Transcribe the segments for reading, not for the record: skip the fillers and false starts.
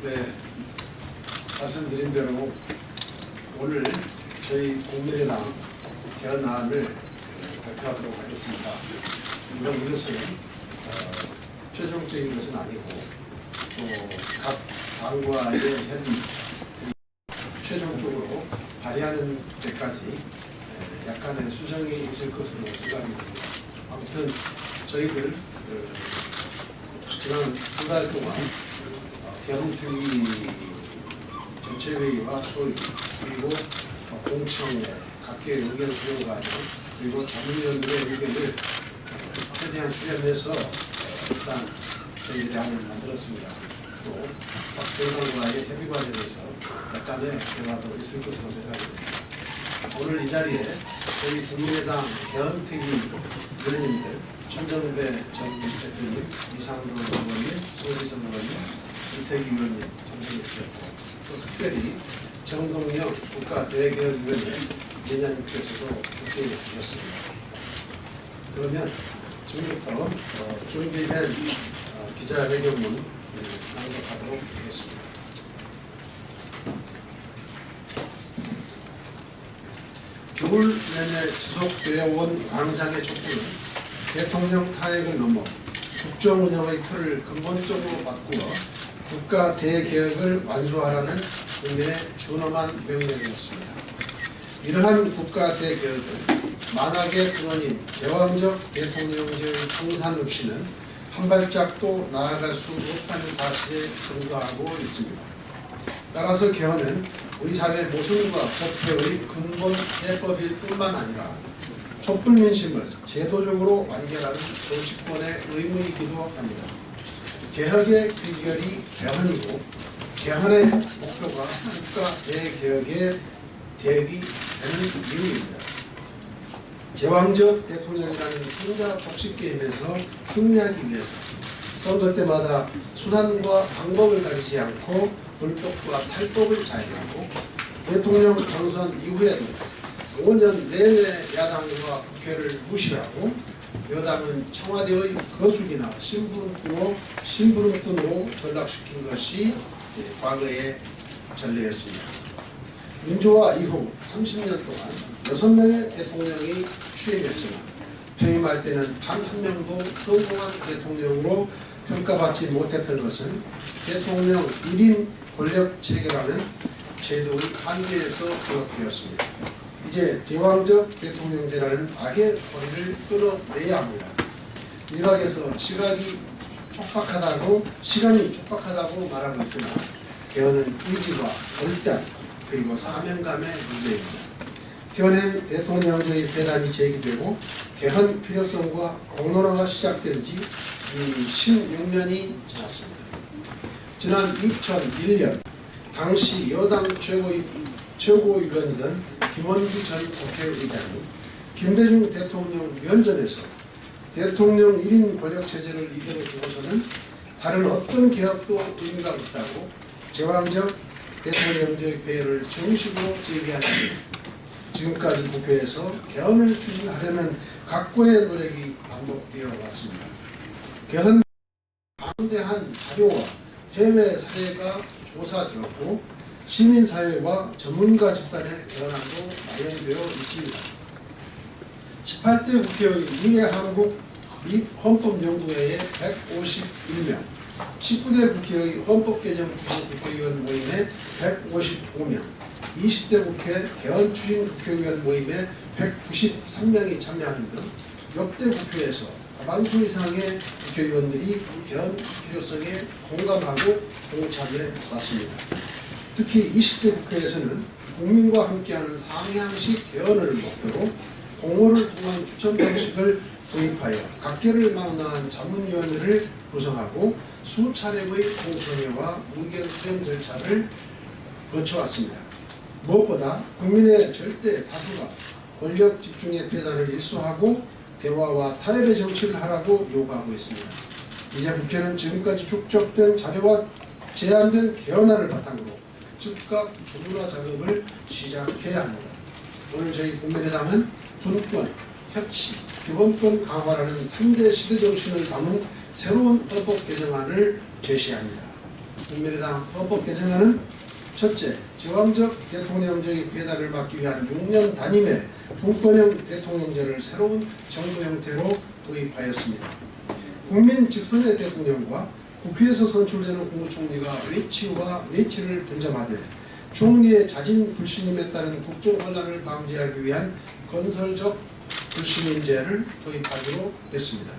네, 말씀드린 대로 오늘 저희 국민의당 개헌안을 발표하도록 하겠습니다. 물론 이것은 최종적인 것은 아니고 또 각 당과의 협의 최종적으로 발의하는 데까지 약간의 수정이 있을 것으로 생각이 듭니다. 아무튼 저희들 지난 두 달 동안 개헌특위 전체회의와 소위 그리고 공청회 각계의 의견 수용 과정 그리고 자문위원들의 의견을 최대한 수렴해서 일단 저희들이 안을 만들었습니다. 또 각 정당과의 협의 과정에서 약간의 변화도 있을 것으로 생각합니다. 오늘 이 자리에 저희 국민의당 개헌특위 위원님들 천정배 전 대표님, 이상돈 의원님, 송기선 의원님, 이태기 의원님 참석해 주셨고 또 특별히 정동영 국가대개헌위원회 위원장님께서도 함께해 주셨습니다. 그러면 지금부터 준비된 기자회견문 낭독하도록 하겠습니다. 겨울 내내 지속되어 온 광장의 촉구는 대통령 탄핵을 넘어 국정 운영의 틀을 근본적으로 바꾸어 국가 대개혁을 완수하라는 국민의 준엄한 명령이었습니다. 이러한 국가 대개혁은 만악의 근원인 제왕적 대통령제의 청산 없이는 한 발짝도 나아갈 수 없다는 사실에 근거하고 있습니다. 따라서 개헌은 우리 사회 모순과 법회의 근본 해법일 뿐만 아니라 촛불 민심을 제도적으로 완결하는 정치권의 의무이기도 합니다. 개혁의 비결이 개헌이고 개헌의 목표가 국가 대개혁에 대비되는 이유입니다. 제왕적 대통령이라는 승자 복식 게임에서 승리하기 위해서 선거 때마다 수단과 방법을 가리지 않고 불법과 탈법을 자행하고 대통령 당선 이후에도 5년 내내 야당과 국회를 무시하고 여당은 청와대의 거수기나 심부름꾼으로 전락시킨 것이 과거의 전례였습니다. 민주화 이후 30년 동안 6명의 대통령이 취임했으나 퇴임할 때는 단 한 명도 성공한 대통령으로 평가받지 못했던 것은 대통령 1인 권력체계라는 제도의 한계에서 비롯되었습니다. 이제 제왕적 대통령제라는 악의 허리를 끊어내야 합니다. 일각에서 시간이 촉박하다고 말하고 있으나 개헌은 의지와 결단 그리고 사명감의 문제입니다. 현행 대통령제의 폐단이 제기되고 개헌 필요성과 공론화가 시작된 지 16년이 지났습니다. 지난 2001년 당시 여당 최고위원이던 김원기 전 국회의장이 김대중 대통령 면전에서 대통령 1인 권력체제를 이대로 두고서는 다른 어떤 개혁도 의미가 없다고 제왕적 대통령제의 폐해를 정식으로 제기하는데 지금까지 국회에서 개헌을 추진하려는 각고의 노력이 반복되어 왔습니다. 개헌 방대한 자료와 해외 사례가 조사되었고 시민사회와 전문가 집단의 개헌안도 마련되어 있습니다. 18대 국회의 미래한국 및 헌법연구회의 151명, 19대 국회의 헌법개정 국회의원 모임에 155명, 20대 국회 개헌 추진 국회의원 모임에 193명이 참여하는 등 역대 국회에서 과반수 이상의 국회의원들이 개헌 필요성에 공감하고 동참해 왔습니다. 특히 20대 국회에서는 국민과 함께하는 상향식 개헌을 목표로 공호를 통한 추천 방식을 도입하여 각계를 망라한 자문위원회를 구성하고 수차례의 공청회와 의견 수렴 절차를 거쳐왔습니다. 무엇보다 국민의 절대 다수가 권력 집중의 폐단을 일소하고 대화와 타협의 정치를 하라고 요구하고 있습니다. 이제 국회는 지금까지 축적된 자료와 제안된 개헌안을 바탕으로 즉각 조문화 작업을 시작해야 합니다. 오늘 저희 국민의당은 분권, 협치, 기본권 강화라는 3대 시대 정신을 담은 새로운 헌법 개정안을 제시합니다. 국민의당 헌법 개정안은 첫째, 제왕적 대통령제의 배달을 막기 위한 6년 단임의 분권형 대통령제를 새로운 정부 형태로 도입하였습니다. 국민 직선의 대통령과 국회에서 선출되는 국무총리가 외치와 내치를 분점하되 총리의 자진 불신임에 따른 국정 혼란을 방지하기 위한 건설적 불신임제를 도입하기로 했습니다.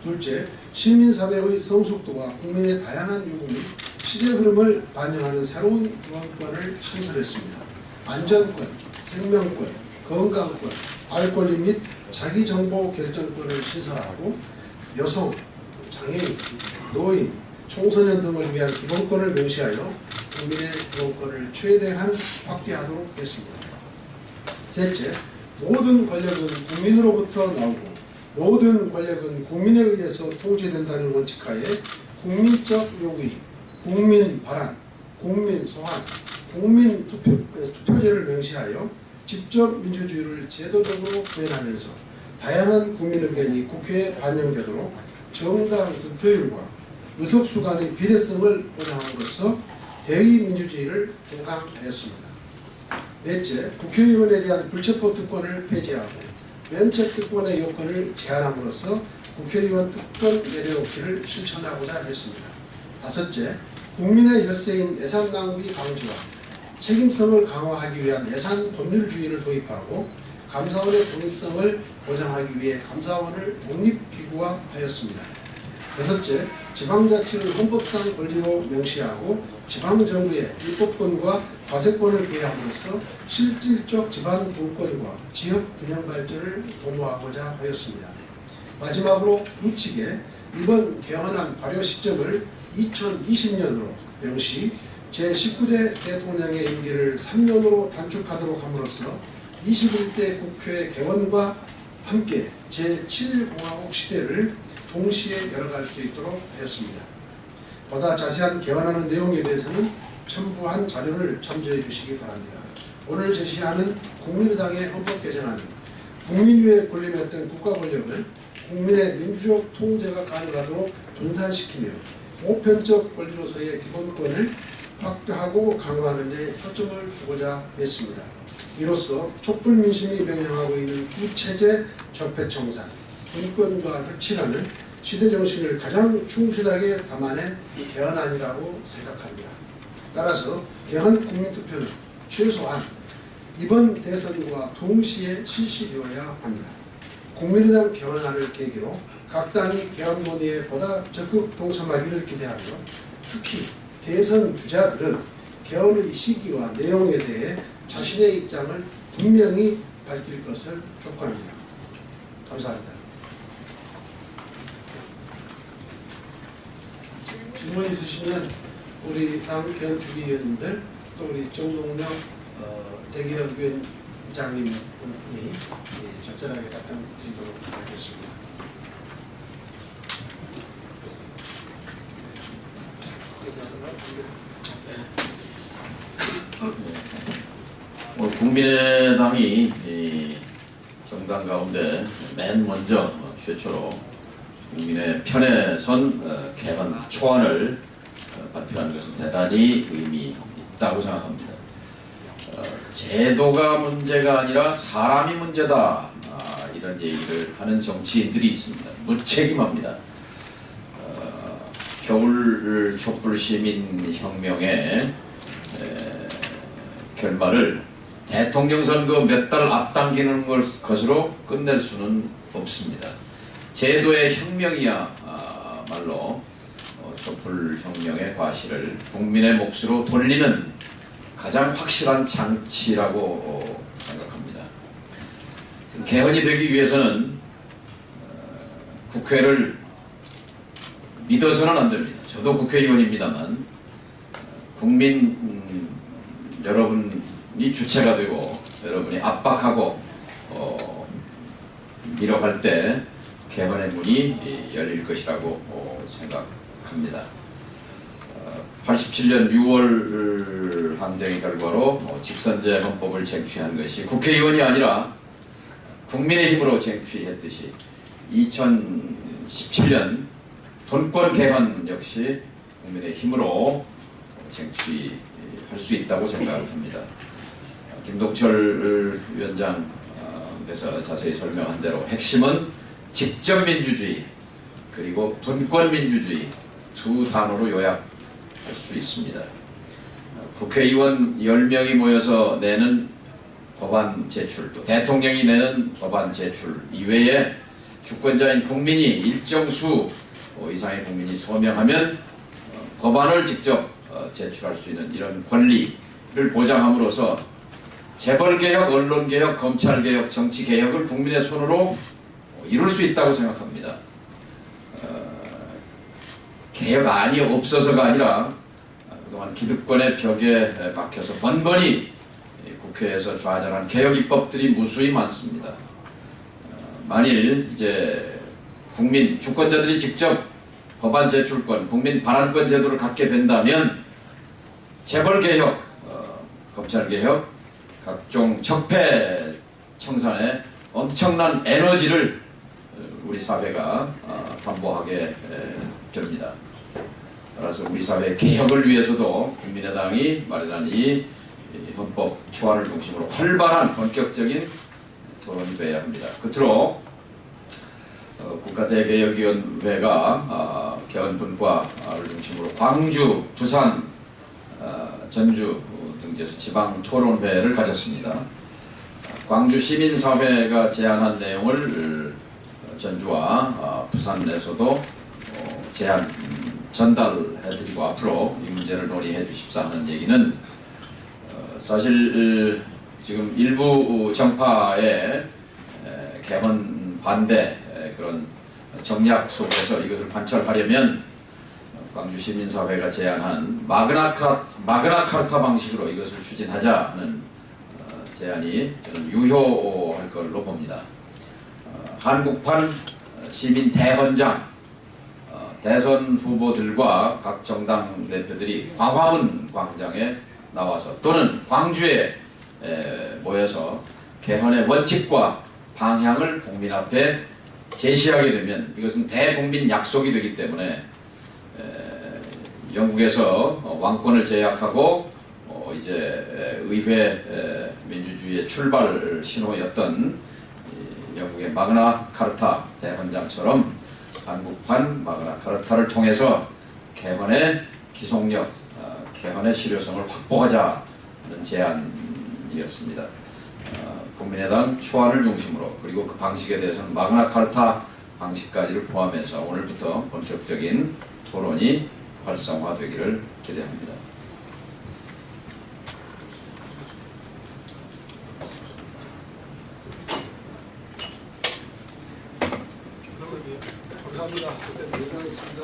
둘째, 시민사회의 성숙도와 국민의 다양한 요구 및 시대 흐름을 반영하는 새로운 기본권을 신설했습니다. 안전권, 생명권, 건강권, 알 권리 및 자기정보 결정권을 신설하고 여성, 장애인, 노인, 청소년 등을 위한 기본권을 명시하여 국민의 기본권을 최대한 확대하도록 했습니다. 셋째, 모든 권력은 국민으로부터 나오고 모든 권력은 국민에 의해서 통제된다는 원칙하에 국민적 요구의, 국민 발안, 국민 소환, 국민 투표제를 명시하여 직접 민주주의를 제도적으로 구현하면서 다양한 국민 의견이 국회에 반영되도록 정당 득표율과 의석수 간의 비례성을 보장함으로써 대의민주주의를 보강하였습니다. 넷째, 국회의원에 대한 불체포 특권을 폐지하고 면책 특권의 요건을 제한함으로써 국회의원 특권 내려놓기를 실천하고자 했습니다. 다섯째, 국민의 혈세인 예산 낭비 방지와 책임성을 강화하기 위한 예산 법률주의를 도입하고 감사원의 독립성을 보장하기 위해 감사원을 독립기구화하였습니다. 여섯째, 지방자치를 헌법상 권리로 명시하고 지방정부의 입법권과 과세권을 부여함으로써 실질적 지방분권과 지역균형 발전을 도모하고자 하였습니다. 마지막으로 부칙에 이번 개헌안 발효 시점을 2020년으로 명시, 제19대 대통령의 임기를 3년으로 단축하도록 함으로써 21대 국회 개원과 함께 제7공화국 시대를 동시에 열어갈 수 있도록 하였습니다. 보다 자세한 개헌하는 내용에 대해서는 첨부한 자료를 참조해 주시기 바랍니다. 오늘 제시하는 국민의당의 헌법 개정안은 국민 위에 군림했던 국가 권력을 국민의 민주적 통제가 가능하도록 분산시키며 보편적 권리로서의 기본권을 확대하고 강화하는 데 초점을 두고자 했습니다. 이로써 촛불 민심이 명령하고 있는 구체제 적폐청산, 분권과 혁신하는 시대정신을 가장 충실하게 담아낸 개헌안이라고 생각합니다. 따라서 개헌 국민투표는 최소한 이번 대선과 동시에 실시되어야 합니다. 국민의당 개헌안을 계기로 각 당이 개헌 논의에 보다 적극 동참하기를 기대하며 특히 대선 주자들은 개헌의 시기와 내용에 대해 자신의 입장을 분명히 밝힐 것을 촉구합니다. 감사합니다. 질문 있으시면 우리 당 개헌특위위원님들 또 우리 정동영 대개혁위원장님이 적절하게 답변 드리도록 하겠습니다. 국민의당이 정당 가운데 맨 먼저 최초로 국민의 편에 선 개헌 초안을 발표한 것은 대단히 의미 있다고 생각합니다. 제도가 문제가 아니라 사람이 문제다, 이런 얘기를 하는 정치인들이 있습니다. 무책임합니다. 겨울 촛불 시민 혁명의 결말을 대통령 선거 몇 달 앞당기는 것으로 끝낼 수는 없습니다. 제도의 혁명이야 말로 촛불 혁명의 과실을 국민의 몫으로 돌리는 가장 확실한 장치라고 생각합니다. 개헌이 되기 위해서는 국회를 믿어서는 안 됩니다. 저도 국회의원입니다만 국민 여러분이 주체가 되고 여러분이 압박하고 밀어갈 때 개헌의 문이 열릴 것이라고 생각합니다. 87년 6월 항쟁의 결과로 직선제 헌법을 쟁취한 것이 국회의원이 아니라 국민의 힘으로 쟁취했듯이 2017년 분권 개헌 역시 국민의 힘으로 쟁취할 수 있다고 생각합니다. 김동철 위원장께서 자세히 설명한 대로 핵심은 직접민주주의 그리고 분권민주주의 두 단어로 요약할 수 있습니다. 국회의원 10명이 모여서 내는 법안 제출, 또 대통령이 내는 법안 제출 이외에 주권자인 국민이 일정 수 이상의 국민이 서명하면 법안을 직접 제출할 수 있는 이런 권리를 보장함으로써 재벌개혁, 언론개혁, 검찰개혁, 정치개혁을 국민의 손으로 이룰 수 있다고 생각합니다. 개혁안이 없어서가 아니라 그동안 기득권의 벽에 막혀서 번번이 국회에서 좌절한 개혁 입법들이 무수히 많습니다. 만일 이제 국민, 주권자들이 직접 법안 제출권, 국민 발안권 제도를 갖게 된다면 재벌개혁, 검찰개혁, 각종 적폐 청산에 엄청난 에너지를 우리 사회가 담보하게 됩니다. 따라서 우리 사회의 개혁을 위해서도 국민의당이 마련한 이 헌법 초안을 중심으로 활발한 본격적인 토론이 되어야 합니다. 끝으로 국가대개혁위원회가 개헌분과를 중심으로 광주, 부산, 전주 등지에서 지방 토론회를 가졌습니다. 광주 시민사회가 제안한 내용을 전주와 부산에서도 제안 전달해드리고 앞으로 이 문제를 논의해 주십사 하는 얘기는 사실 지금 일부 정파의 개헌 반대 그런 정략 속에서 이것을 관철하려면 광주 시민사회가 제안한 마그나카르타 방식으로 이것을 추진하자는 제안이 저는 유효할 걸로 봅니다. 한국판 시민 대헌장, 대선 후보들과 각 정당 대표들이 광화문 광장에 나와서 또는 광주에 모여서 개헌의 원칙과 방향을 국민 앞에 제시하게 되면 이것은 대국민 약속이 되기 때문에 영국에서 왕권을 제약하고 이제 의회 민주주의의 출발 신호였던 영국의 마그나카르타 대헌장처럼 한국판 마그나카르타를 통해서 개헌의 기속력, 개헌의 실효성을 확보하자는 제안이었습니다. 국민의당 초안을 중심으로 그리고 그 방식에 대해서는 마그나카르타 방식까지를 포함해서 오늘부터 본격적인 토론이 활성화되기를 기대합니다. 감사합니다. 그때 인사하겠습니다.